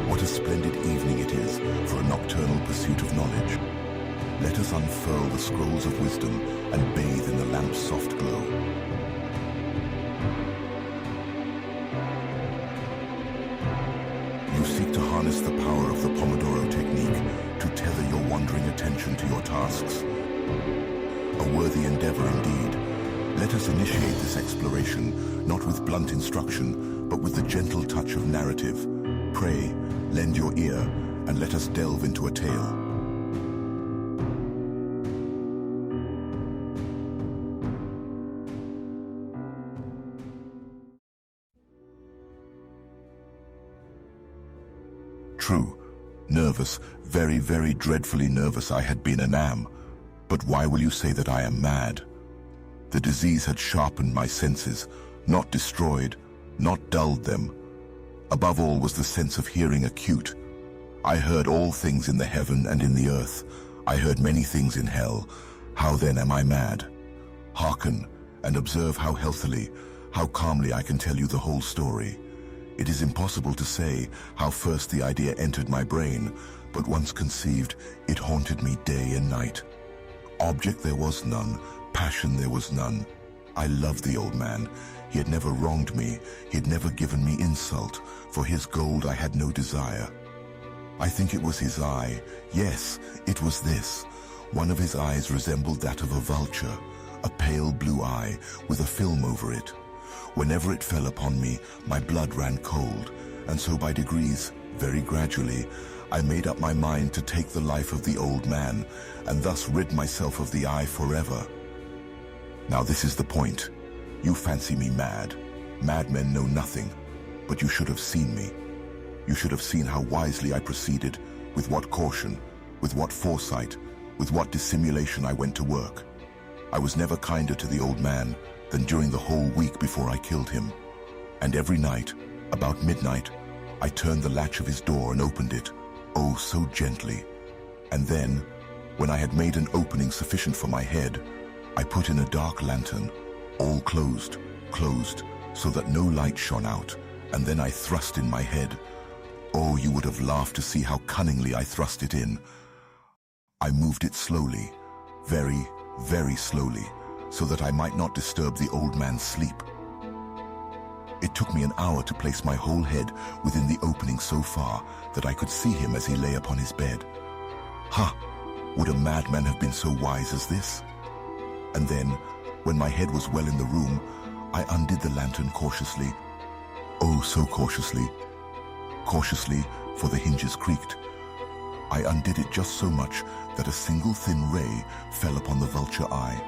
What a splendid evening it is for a nocturnal pursuit of knowledge. Let us unfurl the scrolls of wisdom and bathe in the lamp's soft glow. You seek to harness the power of the Pomodoro technique to tether your wandering attention to your tasks. A worthy endeavor indeed. Let us initiate this exploration, not with blunt instruction, but with the gentle touch of narrative. Pray, lend your ear, and let us delve into a tale. True, nervous, very, very dreadfully nervous I had been and am. But why will you say that I am mad? The disease had sharpened my senses, not destroyed, not dulled them. Above all was the sense of hearing acute. I heard all things in the heaven and in the earth. I heard many things in hell. How then am I mad? Hearken and observe how healthily, how calmly I can tell you the whole story. It is impossible to say how first the idea entered my brain, but once conceived, it haunted me day and night. Object there was none, passion there was none. I loved the old man. He had never wronged me. He had never given me insult. For his gold I had no desire. I think it was his eye. Yes, it was this. One of his eyes resembled that of a vulture, a pale blue eye with a film over it. Whenever it fell upon me, my blood ran cold, and so by degrees, very gradually, I made up my mind to take the life of the old man, and thus rid myself of the eye forever. Now this is the point. You fancy me mad. Madmen know nothing, but you should have seen me. You should have seen how wisely I proceeded, with what caution, with what foresight, with what dissimulation I went to work. I was never kinder to the old man than during the whole week before I killed him. And every night, about midnight, I turned the latch of his door and opened it, oh so gently. And then, when I had made an opening sufficient for my head, I put in a dark lantern, all closed, so that no light shone out, and then I thrust in my head. Oh, you would have laughed to see how cunningly I thrust it in. I moved it slowly, very, very slowly, so that I might not disturb the old man's sleep. It took me an hour to place my whole head within the opening so far that I could see him as he lay upon his bed. Ha! Would a madman have been so wise as this? And then, when my head was well in the room, I undid the lantern cautiously. Oh, so cautiously. Cautiously, for the hinges creaked. I undid it just so much that a single thin ray fell upon the vulture eye.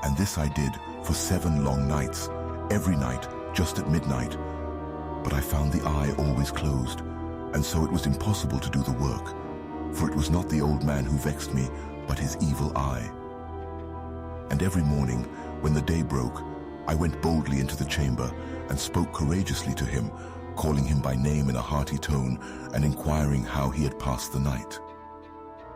And this I did for 7 long nights, every night, just at midnight. But I found the eye always closed, and so it was impossible to do the work, for it was not the old man who vexed me, but his evil eye. And every morning, when the day broke, I went boldly into the chamber and spoke courageously to him, calling him by name in a hearty tone and inquiring how he had passed the night.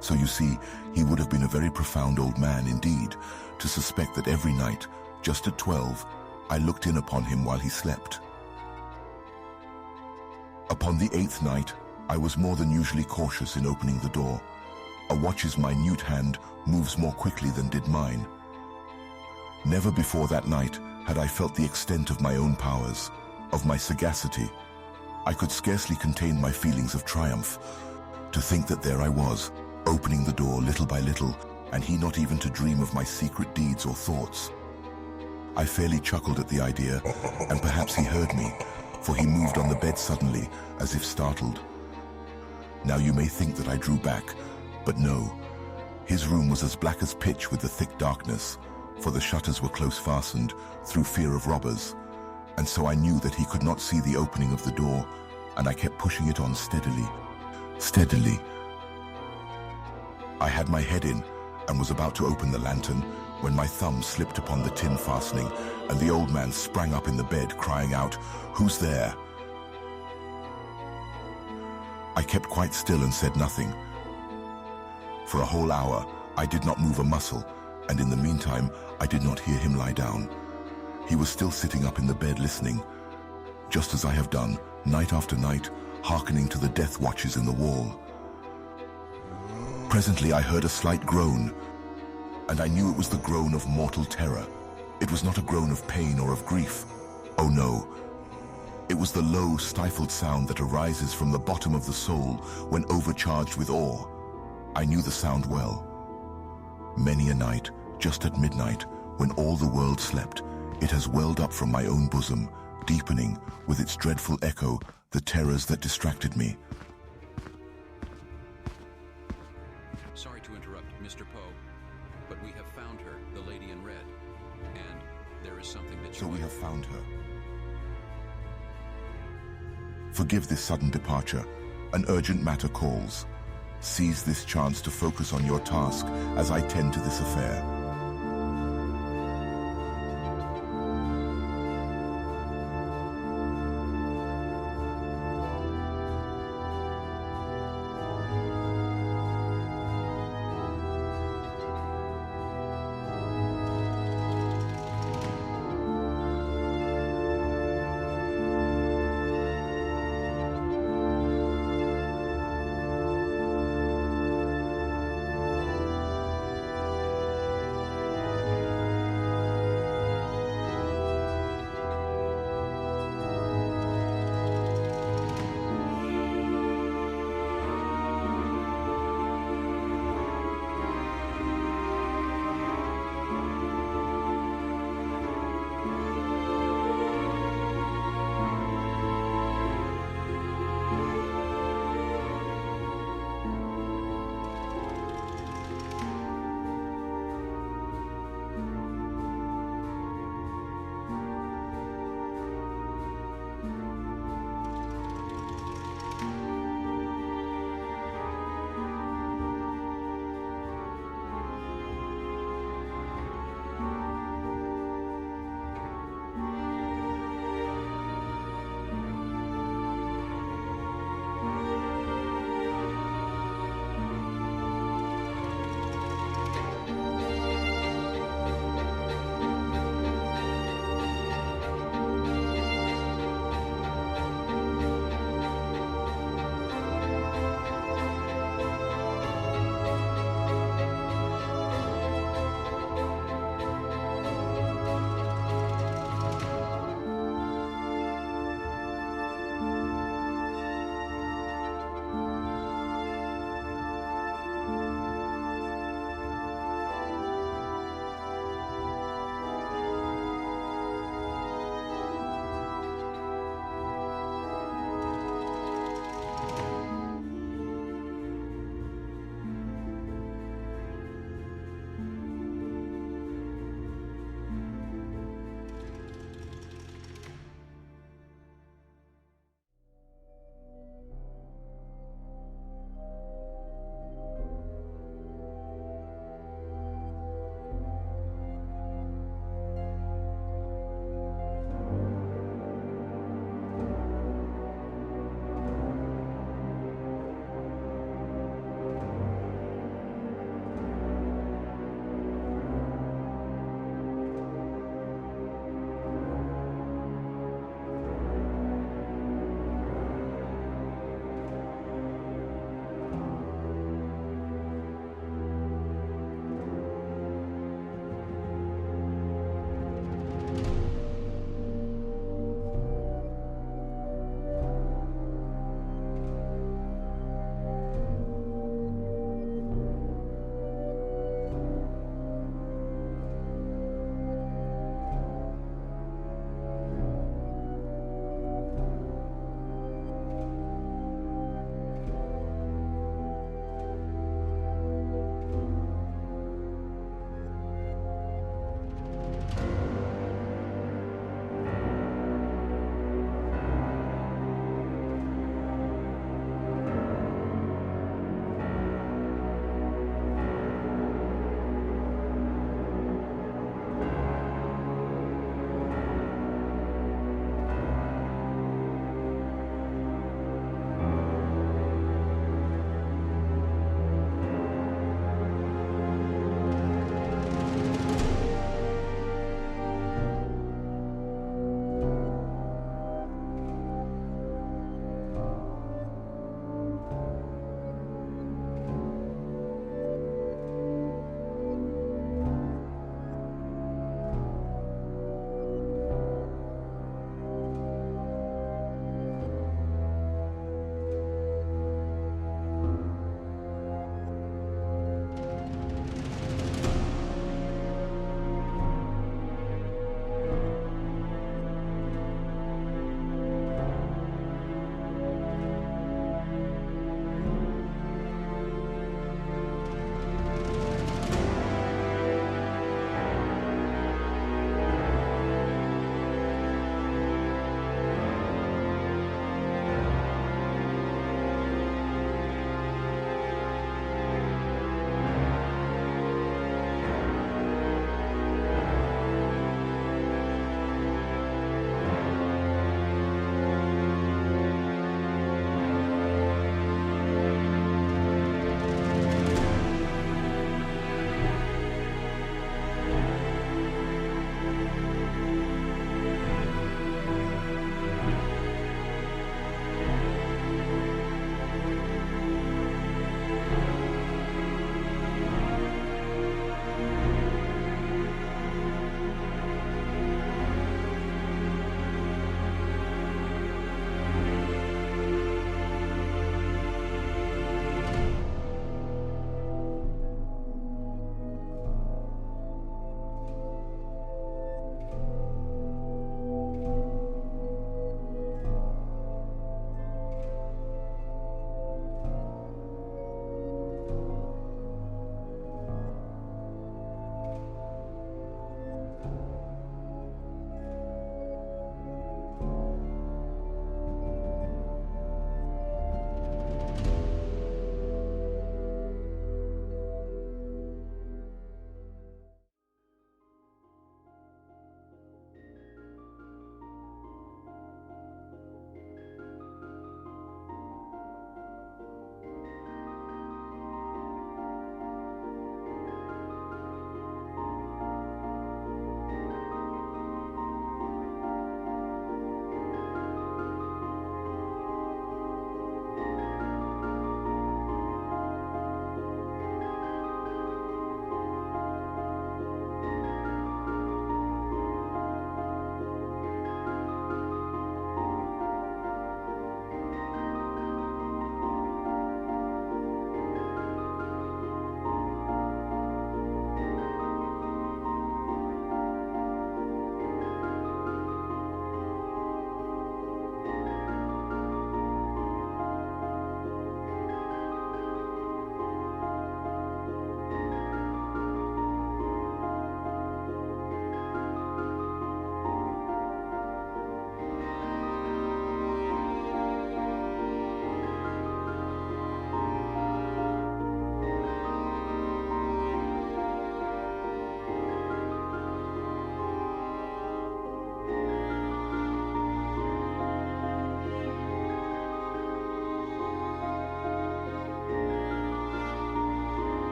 So you see, he would have been a very profound old man indeed, to suspect that every night, just at 12, I looked in upon him while he slept. Upon the 8th night, I was more than usually cautious in opening the door. A watch's minute hand moves more quickly than did mine. Never before that night had I felt the extent of my own powers, of my sagacity. I could scarcely contain my feelings of triumph. To think that there I was, opening the door little by little, and he not even to dream of my secret deeds or thoughts. I fairly chuckled at the idea, and perhaps he heard me, for he moved on the bed suddenly, as if startled. Now you may think that I drew back, but no. His room was as black as pitch with the thick darkness, for the shutters were close fastened, through fear of robbers, and so I knew that he could not see the opening of the door, and I kept pushing it on steadily, steadily. I had my head in, and was about to open the lantern, when my thumb slipped upon the tin fastening, and the old man sprang up in the bed, crying out, "Who's there?" I kept quite still and said nothing. For a whole hour, I did not move a muscle, and in the meantime, I did not hear him lie down. He was still sitting up in the bed listening, just as I have done, night after night, hearkening to the death watches in the wall. Presently I heard a slight groan, and I knew it was the groan of mortal terror. It was not a groan of pain or of grief. Oh no. It was the low, stifled sound that arises from the bottom of the soul when overcharged with awe. I knew the sound well. Many a night, just at midnight, when all the world slept, it has welled up from my own bosom, deepening, with its dreadful echo, the terrors that distracted me. Sorry to interrupt, Mr. Poe, but we have found her, the lady in red, and there is something that you... So we have found her. Forgive this sudden departure. An urgent matter calls. Seize this chance to focus on your task as I tend to this affair.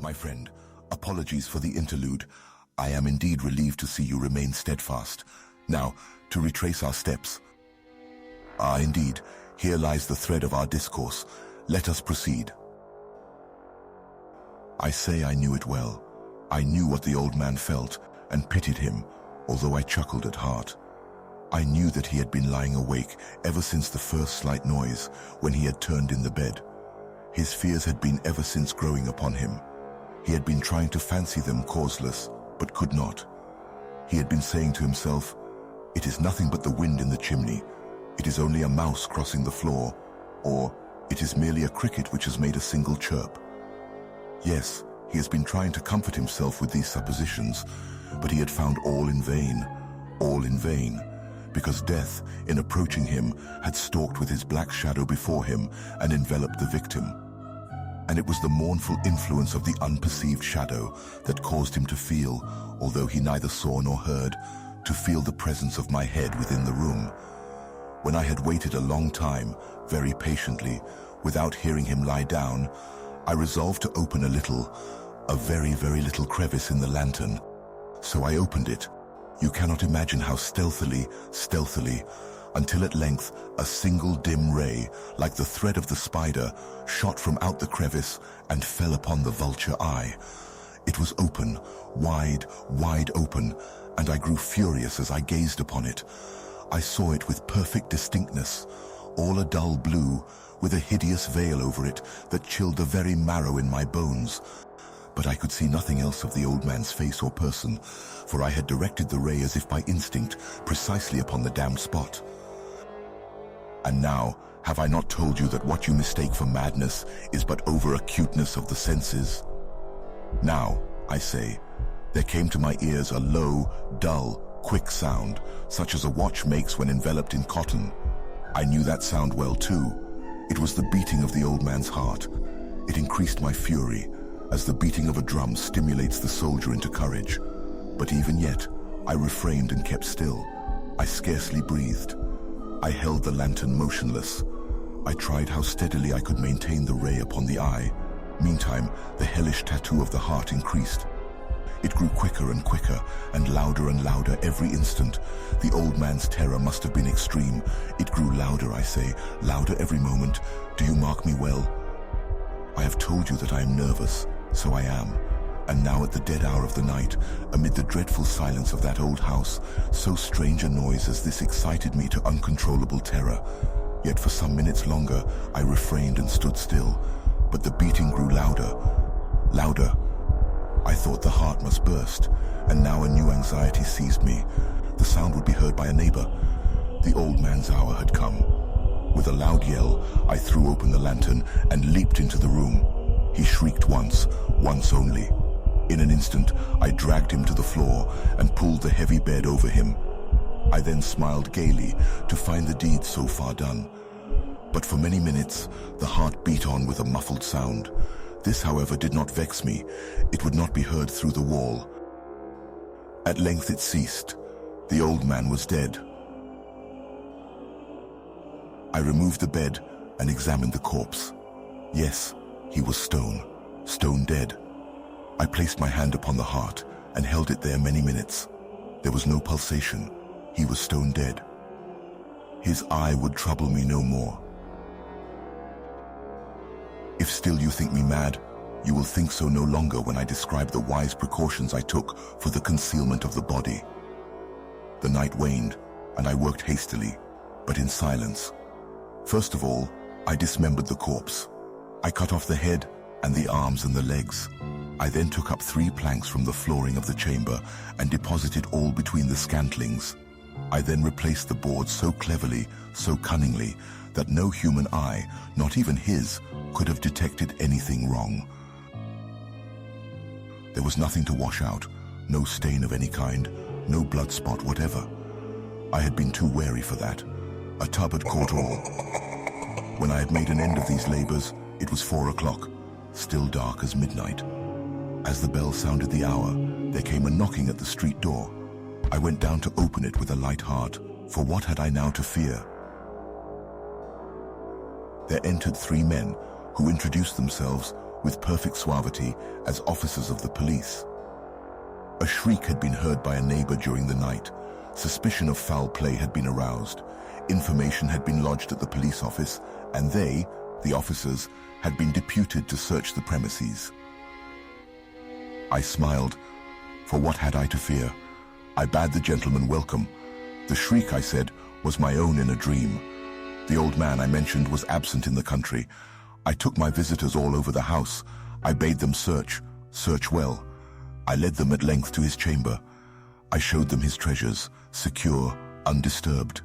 my friend. Apologies for the interlude. I am indeed relieved to see you remain steadfast. Now, to retrace our steps. Ah, indeed, here lies the thread of our discourse. Let us proceed. I say I knew it well. I knew what the old man felt and pitied him, although I chuckled at heart. I knew that he had been lying awake ever since the first slight noise when he had turned in the bed. His fears had been ever since growing upon him. He had been trying to fancy them causeless, but could not. He had been saying to himself, "It is nothing but the wind in the chimney. It is only a mouse crossing the floor," or "It is merely a cricket which has made a single chirp." Yes, he has been trying to comfort himself with these suppositions, but he had found all in vain, because death, in approaching him, had stalked with his black shadow before him and enveloped the victim. And it was the mournful influence of the unperceived shadow that caused him to feel, although he neither saw nor heard, to feel the presence of my head within the room. When I had waited a long time, very patiently, without hearing him lie down, I resolved to open a very, very little crevice in the lantern. So I opened it. You cannot imagine how stealthily, until at length a single dim ray, like the thread of the spider, shot from out the crevice and fell upon the vulture eye. It was open, wide open, and I grew furious as I gazed upon it. I saw it with perfect distinctness, all a dull blue, with a hideous veil over it that chilled the very marrow in my bones. But I could see nothing else of the old man's face or person, for I had directed the ray as if by instinct, precisely upon the damned spot. And now, have I not told you that what you mistake for madness is but over-acuteness of the senses? Now, I say, there came to my ears a low, dull, quick sound, such as a watch makes when enveloped in cotton. I knew that sound well too. It was the beating of the old man's heart. It increased my fury, as the beating of a drum stimulates the soldier into courage. But even yet, I refrained and kept still. I scarcely breathed. I held the lantern motionless. I tried how steadily I could maintain the ray upon the eye. Meantime, the hellish tattoo of the heart increased. It grew quicker and quicker, and louder every instant. The old man's terror must have been extreme. It grew louder, I say, louder every moment. Do you mark me well? I have told you that I am nervous, so I am. And now at the dead hour of the night, amid the dreadful silence of that old house, so strange a noise as this excited me to uncontrollable terror. Yet for some minutes longer, I refrained and stood still. But the beating grew louder. I thought the heart must burst, and now a new anxiety seized me. The sound would be heard by a neighbor. The old man's hour had come. With a loud yell, I threw open the lantern and leaped into the room. He shrieked once only. In an instant, I dragged him to the floor and pulled the heavy bed over him. I then smiled gaily to find the deed so far done. But for many minutes, the heart beat on with a muffled sound. This, however, did not vex me. It would not be heard through the wall. At length it ceased. The old man was dead. I removed the bed and examined the corpse. Yes, he was stone dead. I placed my hand upon the heart and held it there many minutes. There was no pulsation. He was stone dead. His eye would trouble me no more. If still you think me mad, you will think so no longer when I describe the wise precautions I took for the concealment of the body. The night waned, and I worked hastily, but in silence. First of all, I dismembered the corpse. I cut off the head and the arms and the legs. I then took up 3 planks from the flooring of the chamber and deposited all between the scantlings. I then replaced the boards so cleverly, so cunningly, that no human eye, not even his, could have detected anything wrong. There was nothing to wash out, no stain of any kind, no blood spot whatever. I had been too wary for that. A tub had caught all. When I had made an end of these labors, it was 4 o'clock, still dark as midnight. As the bell sounded the hour, there came a knocking at the street door. I went down to open it with a light heart, for what had I now to fear? There entered 3 men, who introduced themselves, with perfect suavity, as officers of the police. A shriek had been heard by a neighbor during the night. Suspicion of foul play had been aroused. Information had been lodged at the police office, and they, the officers, had been deputed to search the premises. I smiled, for what had I to fear? I bade the gentleman welcome. The shriek, I said, was my own in a dream. The old man I mentioned was absent in the country. I took my visitors all over the house. I bade them search well. I led them at length to his chamber. I showed them his treasures, secure, undisturbed.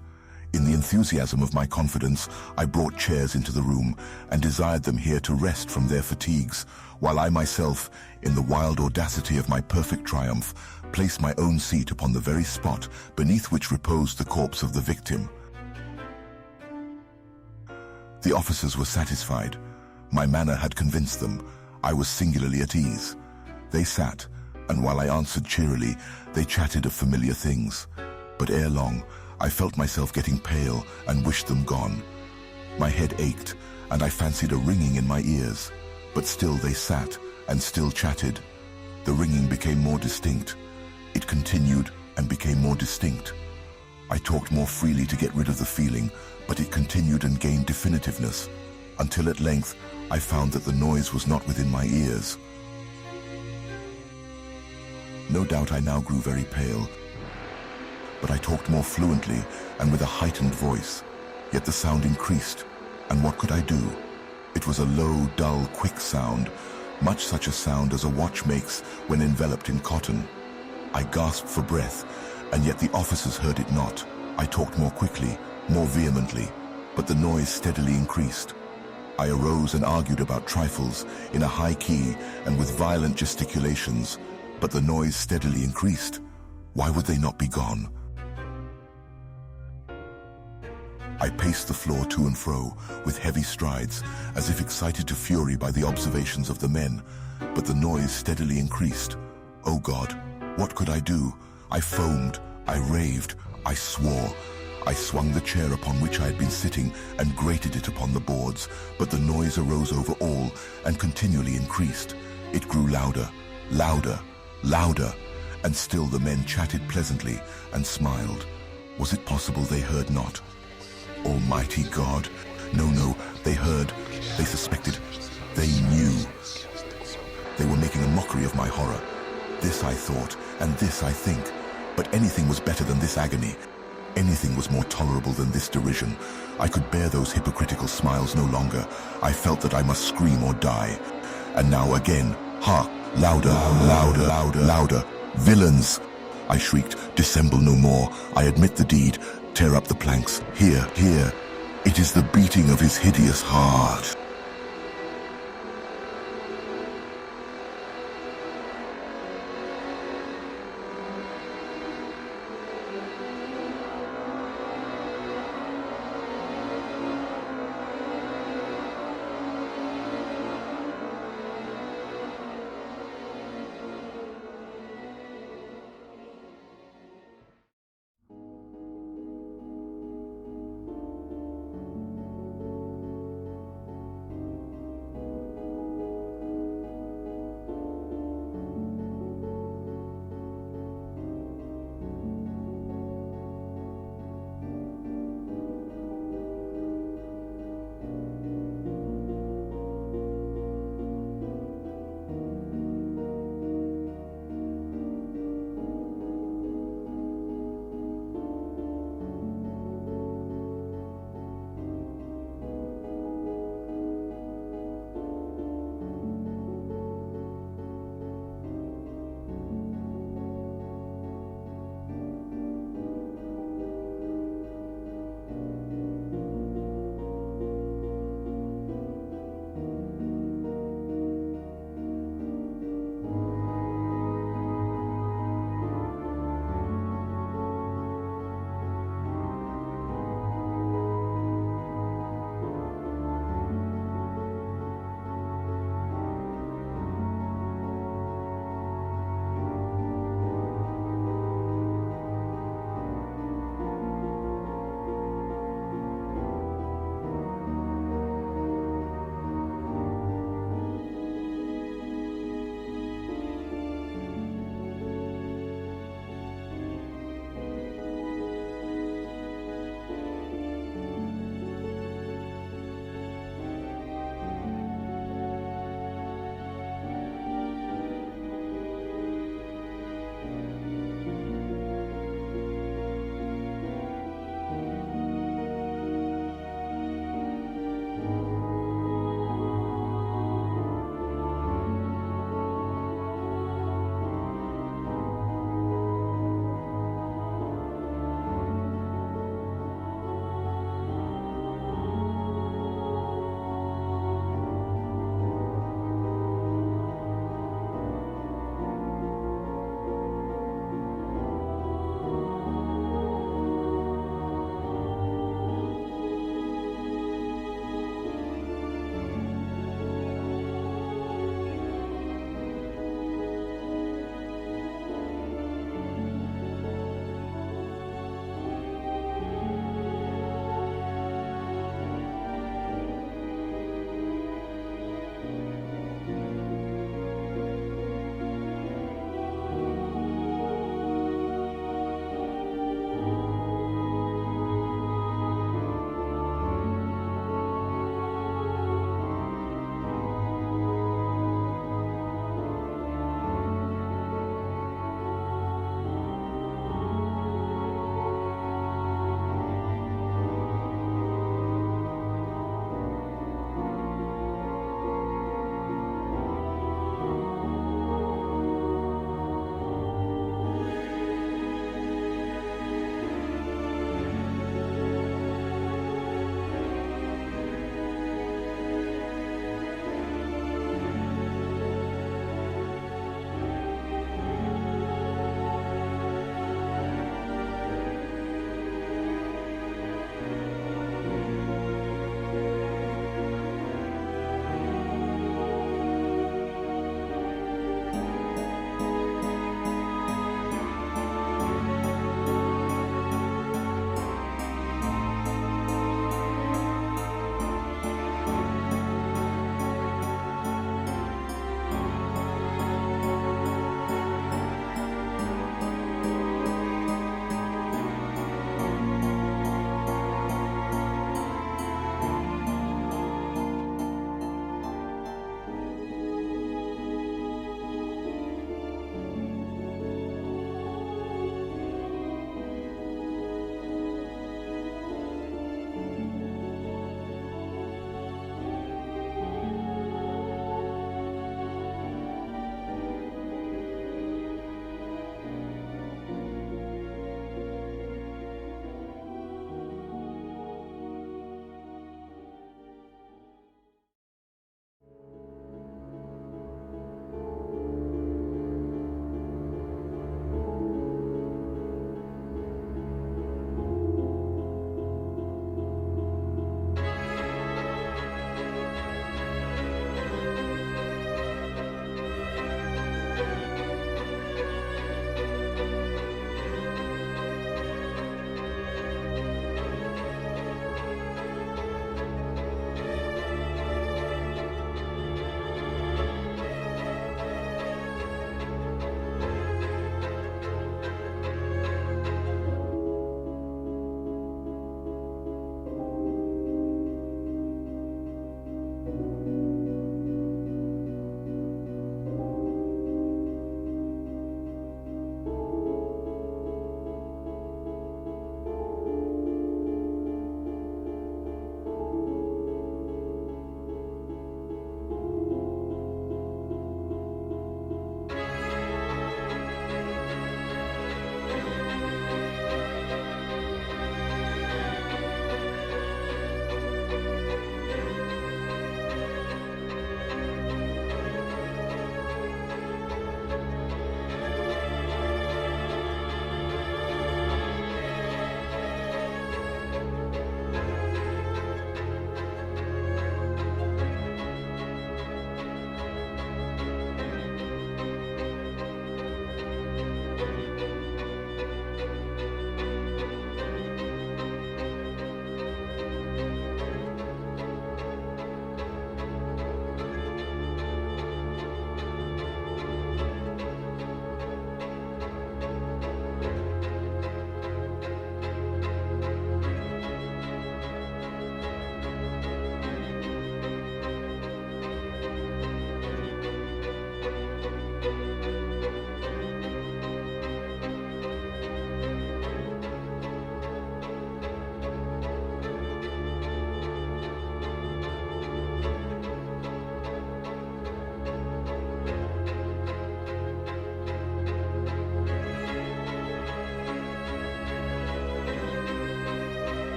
In the enthusiasm of my confidence, I brought chairs into the room and desired them here to rest from their fatigues, while I myself, in the wild audacity of my perfect triumph, placed my own seat upon the very spot beneath which reposed the corpse of the victim. The officers were satisfied. My manner had convinced them. I was singularly at ease. They sat, and while I answered cheerily, they chatted of familiar things. But ere long, I felt myself getting pale and wished them gone. My head ached, and I fancied a ringing in my ears. But still they sat, and still chatted. The ringing became more distinct. It continued and became more distinct. I talked more freely to get rid of the feeling, but it continued and gained definitiveness, until at length I found that the noise was not within my ears. No doubt I now grew very pale, but I talked more fluently and with a heightened voice. Yet the sound increased, and what could I do? It was a low, dull, quick sound, much such a sound as a watch makes when enveloped in cotton. I gasped for breath, and yet the officers heard it not. I talked more quickly, more vehemently, but the noise steadily increased. I arose and argued about trifles in a high key and with violent gesticulations, but the noise steadily increased. Why would they not be gone? I paced the floor to and fro with heavy strides, as if excited to fury by the observations of the men, but the noise steadily increased. Oh God, what could I do? I foamed, I raved, I swore. I swung the chair upon which I had been sitting and grated it upon the boards, but the noise arose over all and continually increased. It grew louder, louder, louder, and still the men chatted pleasantly and smiled. Was it possible they heard not? Almighty God! No, they heard, they suspected, they knew. They were making a mockery of my horror. This I thought, and this I think, but anything was better than this agony. Anything was more tolerable than this derision. I could bear those hypocritical smiles no longer. I felt that I must scream or die. And now again, hark, louder, louder, louder, louder. Villains! I shrieked, dissemble no more. I admit the deed. Tear up the planks. Here. It is the beating of his hideous heart.